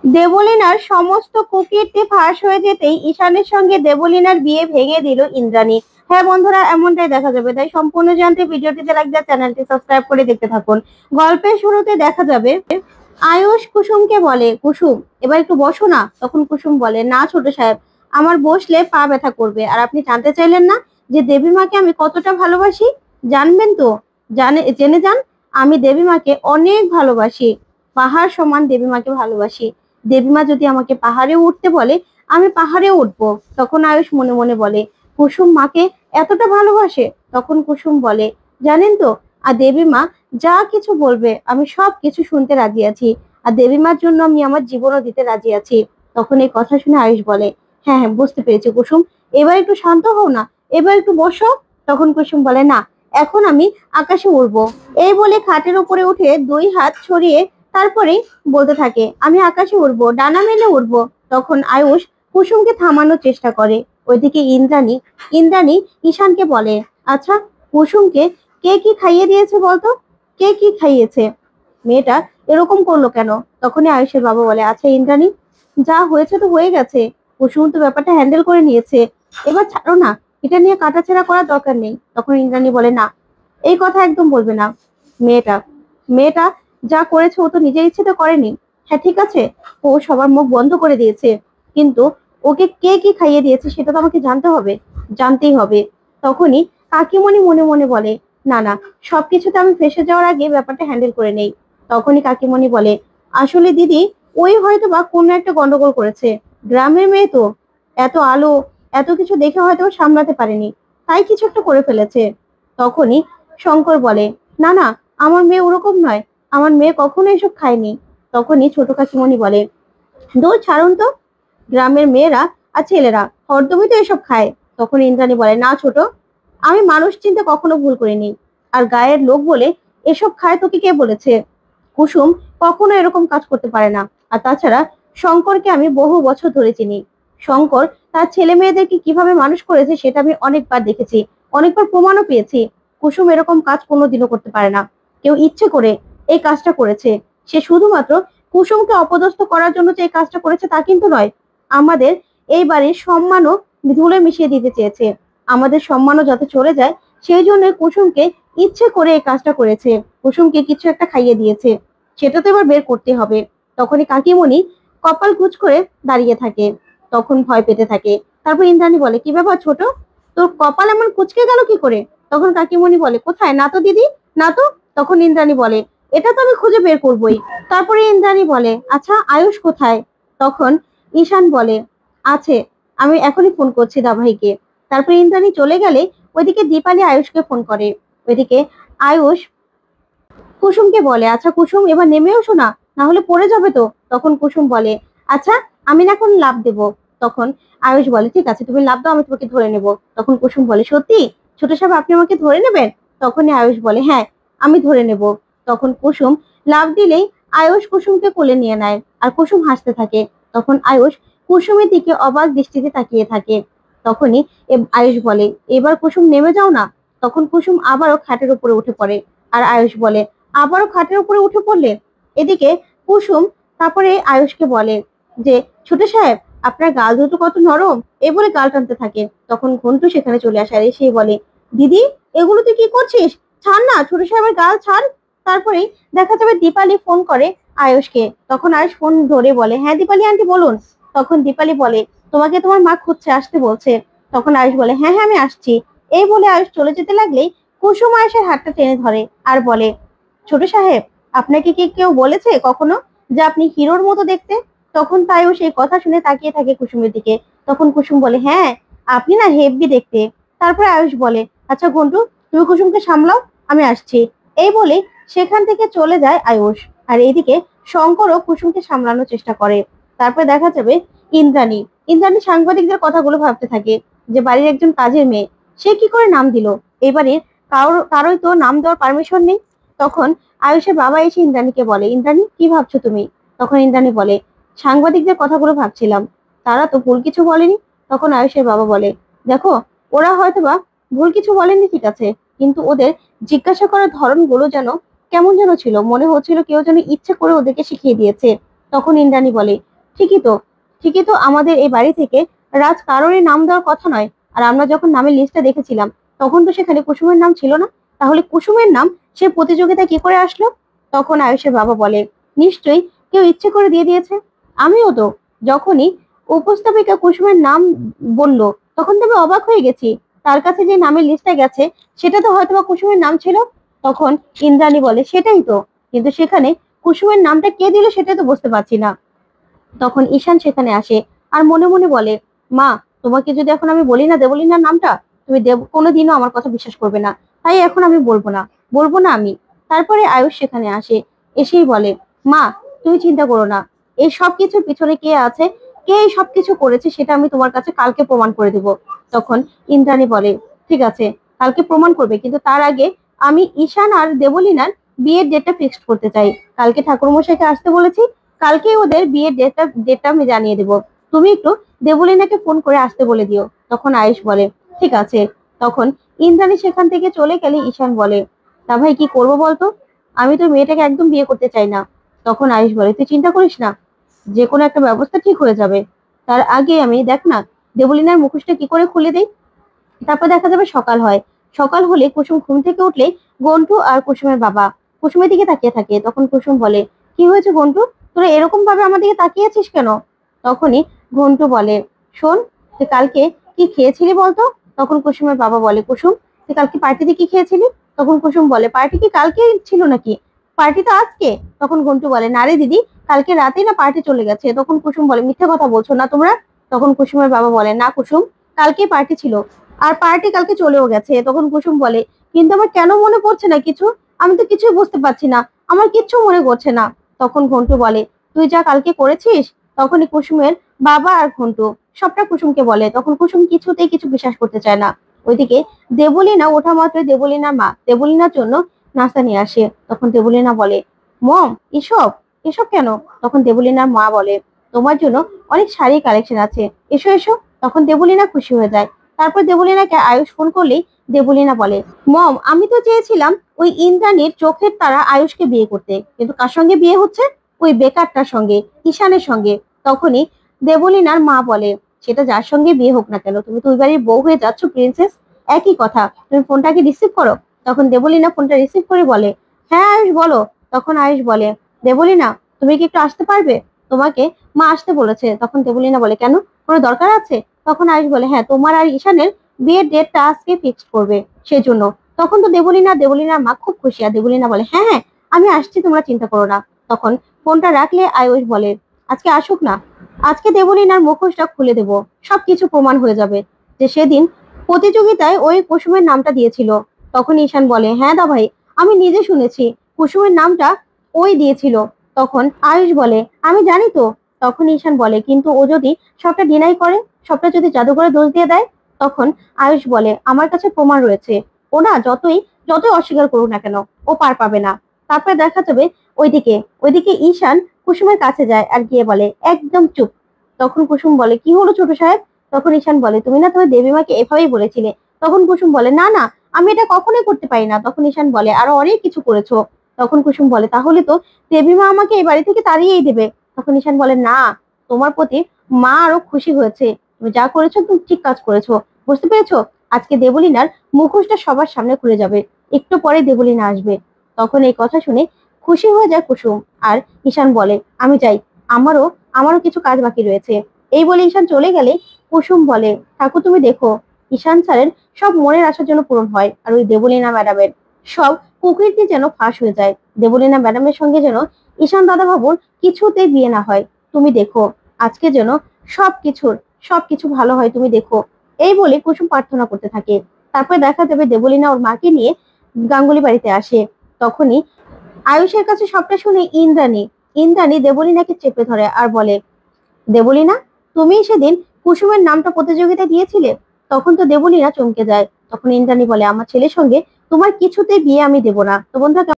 দেবলীনার সমস্ত কুকীর্তি ফাঁস হয়ে যেতেই ঈশানের সঙ্গে দেবলীনার বিয়ে ভেঙে দিল ইন্দ্রাণী। হ্যাঁ বন্ধুরা, এমনটাই দেখা যাবে, তাই সম্পূর্ণ জানতে ভিডিওটিতে লাইক দিয়ে চ্যানেলটি সাবস্ক্রাইব করে দেখতে থাকুন। গল্পের শুরুতে দেখা যাবে আয়ুষ কুসুমকে বলে, কুসুম এবার একটু বসো না। তখন কুসুম বলে, না ছোট সাহেব, আমার বসলে পা ব্যথা করবে। আর আপনি জানতে চাইলেন না যে দেবী মাকে আমি কতটা ভালোবাসি? জানবেন তো, জেনে যান। আমি দেবী মাকে অনেক ভালোবাসি, পাহাড় সমান দেবী মাকে ভালোবাসি। দেবীমা যদি আমাকে পাহাড়ে উঠতে বলে আমি পাহাড়ে উঠবো। তখন আয়ুষ মনে মনে বলে, কুসুম মাকে এতটা ভালোবাসে? তখন কুসুম বলে, জানেন তো, আর দেবীমা যা কিছু বলবে আমি সব কিছু শুনতে রাজি আছি, আর দেবীমার জন্য আমি আমার জীবনও দিতে রাজি আছি। তখন এই কথা শুনে আয়ুষ বলে, হ্যাঁ হ্যাঁ বুঝতে পেরেছি কুসুম, এবার একটু শান্ত হও না, এবার একটু বসো। তখন কুসুম বলে, না, এখন আমি আকাশে উড়বো। এই বলে খাটের উপরে উঠে দুই হাত ছড়িয়ে তারপরে বলতে থাকে, আমি আকাশে উড়বো, ডানা মেলে উড়বো। তখন আয়ুষ কুসুমকে থামানোর চেষ্টা করে। ওইদিকে ইন্দ্রাণী ঈশানকে বলে, আচ্ছা কুসুমকে কে কি খাইয়ে দিয়েছে বলতো? কে কি খাইয়েছে? মেয়েটা এরকম করলো কেন? তখনই আয়ুষের বাবা বলে, আচ্ছা ইন্দ্রাণী, যা হয়েছে তো হয়ে গেছে, কুসুম তো ব্যাপারটা হ্যান্ডেল করে নিয়েছে, এবার ছাড়ো না, এটা নিয়ে কাটাছেড়া করার দরকার নেই। তখন ইন্দ্রাণী বলে, না, এই কথা একদম বলবে না। মেয়েটা মেয়েটা যা করেছে ও তো নিজের ইচ্ছেতে করেনি। হ্যাঁ ঠিক আছে, ও সবার মুখ বন্ধ করে দিয়েছে, কিন্তু ওকে কে কি খাইয়ে দিয়েছে সেটা তো আমাকে জানতেই হবে। তখনই কাকিমণি মনে মনে বলে, না না, সবকিছুতে আমি ফেসে যাওয়ার আগে ব্যাপারটা হ্যান্ডেল করে নেই। তখনই কাকিমণি বলে, আসলে দিদি, ওই হয়তো বা কোনো একটা গন্ডগোল করেছে। গ্রামের মেয়ে তো, এত আলো এত কিছু দেখে হয়তো সামলাতে পারেনি, তাই কিছু একটা করে ফেলেছে। তখনই শঙ্কর বলে, না না, আমার মেয়ে ওরকম নয়, আমার মেয়ে কখনো এসব খায়নি। তখনই ছোট কাকিমণি বলে, দূর ছাড়ুন তো, গ্রামের মেয়েরা আর ছেলেরা হরদমই তো এসব খায়। তখন ইন্দ্রাণী বলে, না ছোট, আমি মানুষ চিনতে কখনো ভুল করিনি, আর গায়ের লোক বলে এসব খায় তোকে কে বলেছে? কুসুম কখনো এরকম কাজ করতে পারে না। আর তাছাড়া শঙ্করকে আমি বহু বছর ধরে চিনি। শঙ্কর তার ছেলে মেয়েদেরকে কিভাবে মানুষ করেছে সেটা আমি অনেকবার দেখেছি, অনেকবার প্রমাণও পেয়েছি। কুসুম এরকম কাজ কোনোদিনও করতে পারে না। কেউ ইচ্ছে করে এই কাজটা করেছে, সে শুধুমাত্র কুসুমকে অপদস্থ করার জন্য যে এই কাজটা করেছে তা কিন্তু নয়। আমাদের এই বাড়ির সম্মানও ধুলে মিশিয়ে দিতে চেয়েছে, আমাদের সম্মানও যাতে চলে যায় সেই জন্য কুসুমকে ইচ্ছে করে এই কাজটা করেছে। কুসুমকে কিছু একটা খাইয়ে দিয়েছে, সেটা তো এবার বের করতে হবে। তখনই কাকিমণি কপাল কুঁচ করে দাঁড়িয়ে থাকে, তখন ভয় পেতে থাকে। তারপর ইন্দ্রাণী বলে, কি ব্যাপার ছোট, তোর কপাল এমন কুঁচকে গেল কি করে? তখন কাকিমণি বলে, কোথায়, না তো দিদি, না তো। তখন ইন্দ্রাণী বলে, এটা তো আমি খুঁজে বের করবই। তারপরে ইন্দ্রাণী বলে, আচ্ছা আয়ুষ কোথায়? তখন ঈশান বলে, আছে, আমি এখনই ফোন করছি দাভাইকে। তারপর ইন্দ্রাণী চলে গেলে ওইদিকে দীপালি আয়ুষকে ফোন করে। ওইদিকে আয়ুষ কুসুমকে বলে, আচ্ছা কুসুম, এবার নেমে এসো না, না হলে পড়ে যাবে তো। তখন কুসুম বলে, আচ্ছা আমি না এখন লাফ দেবো। তখন আয়ুষ বলে, ঠিক আছে তুমি লাফ দাও, আমি তোমাকে ধরে নেব। তখন কুসুম বলে, সত্যি ছোট সাহেব, আপনি আমাকে ধরে নেবেন? তখনই আয়ুষ বলে, হ্যাঁ আমি ধরে নেব। তখন কুসুম লাফ দিলেই আয়ুষ কুসুমকে কোলে নিয়ে নেয়, আর কুসুম হাসতে থাকে। তখন আয়ুষ কুসুমের দিকে অবাক দৃষ্টিতে তাকিয়ে থাকে। তখনই আয়ুষ বলে, এবার কুসুম নেমে যাও না। তখন কুসুম আবারও খাটের উপরে উঠে পড়ে। আর আয়ুষ বলে, আবারও খাটের উপরে উঠে পড়লে? এদিকে কুসুম তারপরে আয়ুষকে বলে যে, ছোট সাহেব, আপনার গাল দুটো কত নরম, এ বলে গাল টানতে থাকে। তখন ঘন্টু সেখানে চলে আসে, আর এসে বলে, দিদি এগুলো তুই কি করছিস? ছাড় না, ছোট সাহেবের গাল ছাড়। তারপরে দেখা যাবে দীপালি ফোন করে আয়ুষকে। তখন আয়ুষ ফোন ধরে বলে, হ্যাঁ দীপালি আন্টি বলুন। তখন দীপালি বলে, তোমাকে তোমার মা খুঁজছে, আসতে বলছে। তখন আয়ুষ বলে, হ্যাঁ হ্যাঁ আমি আসছি। এই বলে আয়ুষ চলে যেতে লাগলেই কুসুম আয়ুষের হাতটা টেনে ধরে আর বলে, ছোট সাহেব, আপনাকে কি কেউ বলেছে কখনো যে আপনি হিরোর মতো দেখতে? তখন তাইও সেই কথা শুনে তাকিয়ে থাকে কুসুমের দিকে। তখন কুসুম বলে, হ্যাঁ আপনি না হেব্বি দেখতে। তারপরে আয়ুষ বলে, আচ্ছা ঘন্টু, তুমি কুসুমকে সামলাও, আমি আসছি। এই বলে সেখান থেকে চলে যায় আয়ুষ। আর এইদিকে শঙ্করও কুসুমকে সামলানোর চেষ্টা করে। তারপরে দেখা যাবে ইন্দ্রাণী ইন্দ্রাণী সাংবাদিকদের কথাগুলো ভাবতে থাকে যে বাড়ির একজন কাজের মেয়ে, সে কি করে নাম দিল? এবারে কারোই তো নাম দেওয়ার পারমিশন নেই। তখন আয়ুষের বাবা এসে ইন্দ্রাণীকে বলে, ইন্দ্রাণী কি ভাবছো তুমি? তখন ইন্দ্রাণী বলে, সাংবাদিকদের কথাগুলো ভাবছিলাম, তারা তো ভুল কিছু বলেনি। তখন আয়ুষের বাবা বলে, দেখো, ওরা হয়তোবা ভুল কিছু বলেনি ঠিক আছে, কিন্তু ওদের জিজ্ঞাসা করার ধরনগুলো যেন কেমন যেন ছিল, মনে হচ্ছিল কেউ যেন ইচ্ছে করে ওদেরকে শিখিয়ে দিয়েছে। তখন ইন্দ্রাণী বলে, ঠিকই তো আমাদের এই বাড়ি থেকে রাজ কারোরই নাম দেওয়ার কথা নয়। আর আমরা যখন নামের লিস্টটা দেখেছিলাম তখন তো সেখানে কুসুমের নাম ছিল না। তাহলে কুসুমের নাম সে প্রতিযোগিতায় কি করে আসলো? তখন আয়ুষের বাবা বলে, নিশ্চয়ই কেউ ইচ্ছে করে দিয়ে দিয়েছে। আমিও তো যখনই উপস্থাপিকা কুসুমের নাম বলল তখন তো আমি অবাক হয়ে গেছি। তার কাছে যে নামের লিস্টটা গেছে সেটা তো হয়তো বা কুসুমের নাম ছিল। তখন ইন্দ্রাণী বলে, সেটাই তো, কিন্তু সেখানে কুসুমের নামটা কে দিল সেটা তো বুঝতে পারছি না। তখন ঈশান সেখানে আসে আর মনে মনে বলে, মা, তোমাকে যদি এখন আমি বলি না দেবলীনার নামটা, তুমি কোনোদিনও আমার কথা বিশ্বাস করবে না। তাই এখন আমি বলবো না আমি। তারপরে আয়ুষ সেখানে আসে, এসেই বলে, মা, তুমি চিন্তা করো না, এই সব কিছুর পিছনে কে আছে, কে এই সবকিছু করেছে সেটা আমি তোমার কাছে কালকে প্রমাণ করে দিব। তখন ইন্দ্রাণী বলে, ঠিক আছে, কালকে প্রমাণ করবে, কিন্তু তার আগে আমি ঈশান আর দেবলীনার বিয়ের ডেটটা ফিক্সড করতে চাই। কালকে ঠাকুরমশাইকে আসতে বলেছি, কালকে ওদের বিয়ের ডেটটা আমি জানিয়ে দেবো। তুমি একটু দেবলীনাকে ফোন করে আসতে বলে দিও। তখন আয়ুষ বলে, ঠিক আছে। তখন ইন্দ্রাণী সেখান থেকে চলে গেলে ঈশান বলে, তা ভাই কি করবো বলতো, আমি তো মেয়েটাকে একদম বিয়ে করতে চাই না। তখন আয়ুষ বলে, তুই চিন্তা করিস না, যে কোনো একটা ব্যবস্থা ঠিক হয়ে যাবে। তার আগে আমি দেখ না দেবলীনার মুখোশটা কি করে খুলে দেই। তারপর দেখা যাবে সকাল হয়। সকাল হলে কুসুম ঘুম থেকে উঠলে গন্টু আর কুসুমের বাবা কুসুমের দিকে তাকিয়ে থাকে। তখন কুসুম বলে, কি হয়েছে গন্টু, তোরা এরকম ভাবে আমার দিকে তাকিয়ে আছিস কেন? তখনই ঘন্টু বলে, শোন, তুই কালকে কি খেয়েছিলি বলতো? তখন কুসুমের বাবা বলে, কুসুম, তুই কালকে পার্টিতে কি খেয়েছিলি? তখন কুসুম বলে, পার্টি কি কালকে ছিল নাকি, পার্টি তো আজকে। তখন ঘন্টু বলে, না রে দিদি, কালকে রাতেই না পার্টি চলে গেছে। তখন কুসুম বলে, মিথ্যে কথা বলছো না তোমরা? তখন কুসুমের বাবা বলে, না কুসুম, কালকে পার্টি ছিল, আর পার্টি কালকে চলেও গেছে। তখন কুসুম বলে, কিন্তু আমার কেন মনে পড়ছে না কিছু, আমি তো কিছুই বুঝতে পারছি না, আমার কিচ্ছু মনে করছে না। তখন ঘন্টু বলে, তুই যা কালকে করেছিস। তখনই কুসুমের বাবা আর ঘন্টু সবটা কুসুমকে বলে। তখন কুসুম কিছুতেই কিছু বিশ্বাস করতে চায় না। ওইদিকে দেবলীনা ওঠা মাত্র দেবলীনার মা দেবলীনার জন্য নাস্তা নিয়ে আসে। তখন দেবলীনা বলে, মম, এসব এসব কেন? তখন দেবলীনার মা বলে, তোমার জন্য অনেক শাড়ি কালেকশন আছে, এসো এসো। তখন দেবলীনা খুশি হয়ে যায়। তারপর দেবলীনাকে আয়ুষ ফোন করলেই দেবলীনা বলে, মম, আমি তো চেয়েছিলাম ওই ইন্দ্রাণীর চোখের তারা আয়ুষকে বিয়ে করতে, কিন্তু কার সঙ্গে বিয়ে হচ্ছে? ওই বেকারটার সঙ্গে, ঈশানের সঙ্গে। তখনই দেবলীনার মা বলে, সেটা যার সঙ্গে বিয়ে হোক না কেন, তুমি তো ওই বাড়ির বউ হয়ে যাচ্ছ প্রিন্সেস, একই কথা, তুমি ফোনটাকে রিসিভ করো। তখন দেবলীনা ফোনটা রিসিভ করে বলে, হ্যাঁ আয়ুষ বলো। তখন আয়ুষ বলে, দেবলীনা, তুমি কি একটু আসতে পারবে? তোমাকে মা আসতে বলেছে। তখন দেবলীনা বলে, কেন, কোনো দরকার আছে? তখন আয়ুষ বলে, হ্যাঁ, তোমার আর ঈশানের বিয়ের ডেটটা আজকে ফিক্সড করবে, সেজন্য। তখন তো দেবলীনার মা খুব খুশি। আর দেবলীনা বলে, হ্যাঁ হ্যাঁ, আমি আসছি, তোমরা চিন্তা করো না। তখন ফোনটা রাখলে আয়ুষ বলে, আজকে আসুক না, আজকে দেবলীনার মুখোশটা খুলে দেব, সবকিছু প্রমাণ হয়ে যাবে যে সেদিন প্রতিযোগিতায় ওই কুসুমের নামটা দিয়েছিল। তখন ঈশান বলে, হ্যাঁ দা ভাই, আমি নিজে শুনেছি কুসুমের নামটা ওই দিয়েছিল। তখন আয়ুষ বলে, আমি জানি তো। তখন ঈশান বলে, কিন্তু ও যদি সবটা ডিনাই করে, সবটা যদি জাদুঘরে দোষ দিয়ে দেয়? তখন আয়ুষ বলে, আমার কাছে প্রমাণ রয়েছে, ও না যতই যতই অস্বীকার করুক না কেন, ও পার পাবে না। তারপরে দেখা যাবে ওইদিকে ওইদিকে ঈশান কুসুমের কাছে যায় আর গিয়ে বলে, একদম চুপ। তখন কুসুম বলে, কি হলো ছোট সাহেব? তখন ঈশান বলে, তুমি না তোমার দেবীমাকে এভাবেই বলেছিলে। তখন কুসুম বলে, না না, আমি এটা কখনোই করতে পারি না। তখন ঈশান বলে, আরো অনেক কিছু করেছো। তখন কুসুম বলে, তাহলে তো দেবীমা আমাকে এই বাড়ি থেকে তাড়িয়েই দেবে। তখন ঈশান বলে, না, তোমার প্রতি মা আরো খুশি হয়েছে, তুমি যা করেছো তুমি ঠিক কাজ করেছো, বুঝতে পেরেছো? আজকে দেবলীনার মুখোশটা সবার সামনে খুলে যাবে, একটু পরে দেবলীনা আসবে। তখন এই কথা শুনে খুশি হয়ে যায় কুসুম। আর ঈশান বলে, আমি যাই, আমারও আমারও কিছু কাজ বাকি রয়েছে। এই বলে ঈশান চলে গেলে কুসুম বলে, ঠাকুর তুমি দেখো, ঈশান স্যারের সব মনের আশার জন্য পূরণ হয়, আর ওই দেবলীনা ম্যাডামের সব কুকীর্তি যেন ফাঁস হয়ে যায়। দেবলীনা ম্যাডামের সঙ্গে যেন ঈশান দাদা বাবুর কিছুতেই বিয়ে না হয়। তুমি দেখো, আজকে যেন সবকিছুর সবকিছু ভালো হয়, তুমি দেখো। এই বলে কুসুম প্রার্থনা করতে থাকে। তারপরে দেখা যাবে দেবলীনা ওর মাকে নিয়ে গাঙ্গুলি বাড়িতে আসে। তখনই আয়ুষের কাছে সবটা শুনে ইন্দ্রাণী দেবলীনাকে চেপে ধরে আর বলে, দেবলীনা, তুমি সেদিন কুসুমের নামটা প্রতিযোগিতা দিয়েছিলে? তখন তো দেবলীনা চমকে যায়। তখন ইন্দ্রাণী বলে, আমার ছেলের সঙ্গে তোমার কিছুতে বিয়ে আমি দেব না। তো বন্ধুরা